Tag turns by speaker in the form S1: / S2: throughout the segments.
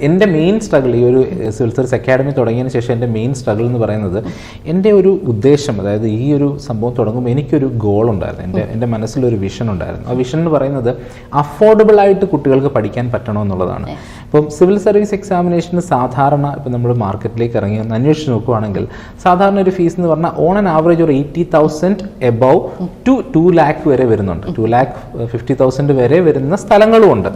S1: എൻ്റെ main struggle ഈ ഒരു സിവിൽ സർവീസ് അക്കാഡമി തുടങ്ങിയതിന് ശേഷം എൻ്റെ മെയിൻ സ്ട്രഗിൾ എന്ന് പറയുന്നത് എൻ്റെ ഒരു ഉദ്ദേശം, അതായത് ഈ ഒരു സംഭവം തുടങ്ങുമ്പോൾ എനിക്കൊരു ഗോൾ ഉണ്ടായിരുന്നു, എൻ്റെ മനസ്സിലൊരു വിഷൻ ഉണ്ടായിരുന്നു. ആ വിഷൻ എന്ന് പറയുന്നത് അഫോർഡബിൾ ആയിട്ട് കുട്ടികൾക്ക് പഠിക്കാൻ പറ്റണമെന്നുള്ളതാണ്. ഇപ്പം സിവിൽ സർവീസ് എക്സാമിനേഷന് സാധാരണ ഇപ്പം നമ്മൾ മാർക്കറ്റിലേക്ക് ഇറങ്ങി ഒന്ന് അന്വേഷിച്ച് നോക്കുകയാണെങ്കിൽ സാധാരണ ഒരു ഫീസ് എന്ന് പറഞ്ഞാൽ ഓൺ ആൻ ആവറേജ് ഒരു 80,000 എബവ് ടു 2 lakh വരെ വരുന്നുണ്ട്. 2,50,000 വരെ വരുന്ന സ്ഥലങ്ങളും ഉണ്ട്.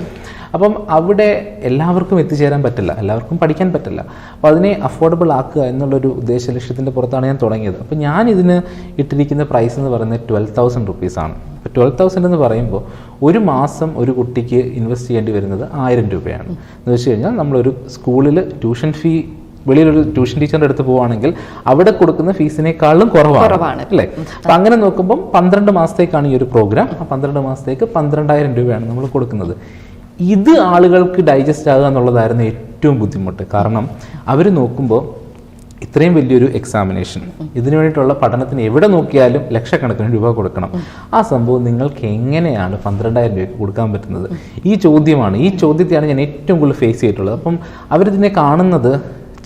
S1: അപ്പം അവിടെ എല്ലാവർക്കും എത്തിച്ചേരാൻ പറ്റില്ല, എല്ലാവർക്കും പഠിക്കാൻ പറ്റില്ല. അപ്പോൾ അതിനെ അഫോർഡബിൾ ആക്കുക എന്നുള്ളൊരു ഉദ്ദേശ ലക്ഷ്യത്തിൻ്റെ പുറത്താണ് ഞാൻ തുടങ്ങിയത്. അപ്പോൾ ഞാൻ ഇതിന് ഇട്ടിരിക്കുന്ന പ്രൈസ് എന്ന് പറയുന്നത് 12,000 റുപ്പീസാണ്. അപ്പോൾ 12,000 എന്ന് പറയുമ്പോൾ ഒരു മാസം ഒരു കുട്ടിക്ക് ഇൻവെസ്റ്റ് ചെയ്യേണ്ടി വരുന്നത് 1000 രൂപയാണ്. എന്ന് വെച്ച് കഴിഞ്ഞാൽ നമ്മളൊരു സ്കൂളിൽ ട്യൂഷൻ ഫീ വെളിയിലൊരു ട്യൂഷൻ ടീച്ചറിൻ്റെ അടുത്ത് പോവുകയാണെങ്കിൽ അവിടെ കൊടുക്കുന്ന ഫീസിനേക്കാളും കുറവാണ് അല്ലേ. അപ്പം അങ്ങനെ നോക്കുമ്പം 12 മാസത്തേക്കാണ് ഈ ഒരു പ്രോഗ്രാം. ആ 12 മാസത്തേക്ക് 12,000 രൂപയാണ് നമ്മൾ കൊടുക്കുന്നത്. ഇത് ആളുകൾക്ക് ഡൈജസ്റ്റ് ആകുക എന്നുള്ളതായിരുന്നു ഏറ്റവും ബുദ്ധിമുട്ട്. കാരണം അവർ നോക്കുമ്പോൾ ഇത്രയും വലിയൊരു എക്സാമിനേഷൻ, ഇതിനു വേണ്ടിയിട്ടുള്ള പഠനത്തിന് എവിടെ നോക്കിയാലും ലക്ഷക്കണക്കിന് രൂപ കൊടുക്കണം. ആ സംഭവം നിങ്ങൾക്ക് എങ്ങനെയാണ് 12,000 രൂപയ്ക്ക് കൊടുക്കാൻ പറ്റുന്നത്? ഈ ചോദ്യത്തെയാണ് ഞാൻ ഏറ്റവും കൂടുതൽ ഫേസ് ചെയ്തിട്ടുള്ളത്. അപ്പം അവരിതിനെ കാണുന്നത്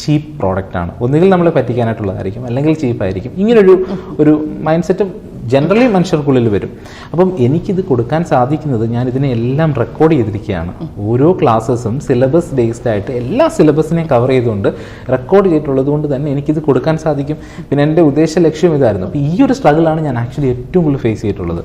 S1: ചീപ്പ് പ്രോഡക്റ്റാണ്. ഒന്നുകിൽ നമ്മളെ പറ്റിക്കാനായിട്ടുള്ളതായിരിക്കും, അല്ലെങ്കിൽ ചീപ്പായിരിക്കും. ഇങ്ങനൊരു മൈൻഡ് സെറ്റ് ജനറലി മനുഷ്യർക്കുള്ളിൽ വരും. അപ്പം എനിക്കിത് കൊടുക്കാൻ സാധിക്കുന്നത് ഞാൻ ഇതിനെ എല്ലാം റെക്കോർഡ് ചെയ്തിരിക്കുകയാണ്. ഓരോ ക്ലാസ്സസും സിലബസ് ബേസ്ഡ് ആയിട്ട് എല്ലാ സിലബസിനെയും കവർ ചെയ്തുകൊണ്ട് റെക്കോർഡ് ചെയ്തിട്ടുള്ളത് കൊണ്ട് തന്നെ എനിക്കിത് കൊടുക്കാൻ സാധിക്കും. പിന്നെ എൻ്റെ ഉദ്ദേശ ലക്ഷ്യം ഇതായിരുന്നു. അപ്പോൾ ഈ ഒരു സ്ട്രഗിളാണ് ഞാൻ ആക്ച്വലി ഏറ്റവും കൂടുതൽ ഫേസ് ചെയ്തിട്ടുള്ളത്.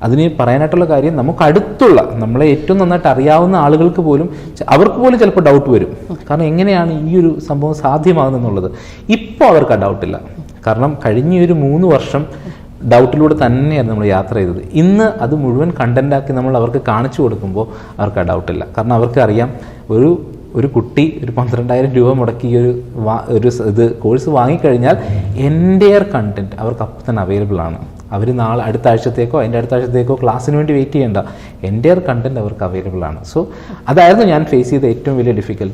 S1: അതിന് പറയാനായിട്ടുള്ള കാര്യം, നമുക്കടുത്തുള്ള നമ്മളെ ഏറ്റവും നന്നായിട്ട് അറിയാവുന്ന ആളുകൾക്ക് പോലും അവർക്ക് പോലും ചിലപ്പോൾ ഡൗട്ട് വരും. കാരണം എങ്ങനെയാണ് ഈ ഒരു സംഭവം സാധ്യമാകുന്നെന്നുള്ളത്. ഇപ്പോൾ അവർക്ക് ആ ഡൗട്ടില്ല. കാരണം കഴിഞ്ഞ ഒരു 3 വർഷം ഡൗട്ടിലൂടെ തന്നെയാണ് നമ്മൾ യാത്ര ചെയ്തത്. ഇന്ന് അത് മുഴുവൻ കണ്ടൻ്റാക്കി നമ്മൾ അവർക്ക് കാണിച്ചു കൊടുക്കുമ്പോൾ അവർക്ക് ആ ഡൗട്ടില്ല. കാരണം അവർക്ക് അറിയാം ഒരു കുട്ടി ഒരു 12,000 രൂപ മുടക്കി ഇത് കോഴ്സ് വാങ്ങിക്കഴിഞ്ഞാൽ എൻ്റെയർ കണ്ടൻറ്റ് അവർക്ക് അപ്പം തന്നെ അവൈലബിൾ ആണ്. അവർ നാളെ അടുത്ത ആഴ്ചത്തേക്കോ അതിൻ്റെ അടുത്ത ആഴ്ചത്തേക്കോ ക്ലാസ്സിന് വേണ്ടി വെയിറ്റ് ചെയ്യേണ്ട. എൻ്റെയർ കണ്ടൻറ്റ് അവർക്ക് അവൈലബിൾ ആണ്. സോ അതായിരുന്നു ഞാൻ ഫേസ് ചെയ്ത ഏറ്റവും വലിയ ഡിഫിക്കൽറ്റി.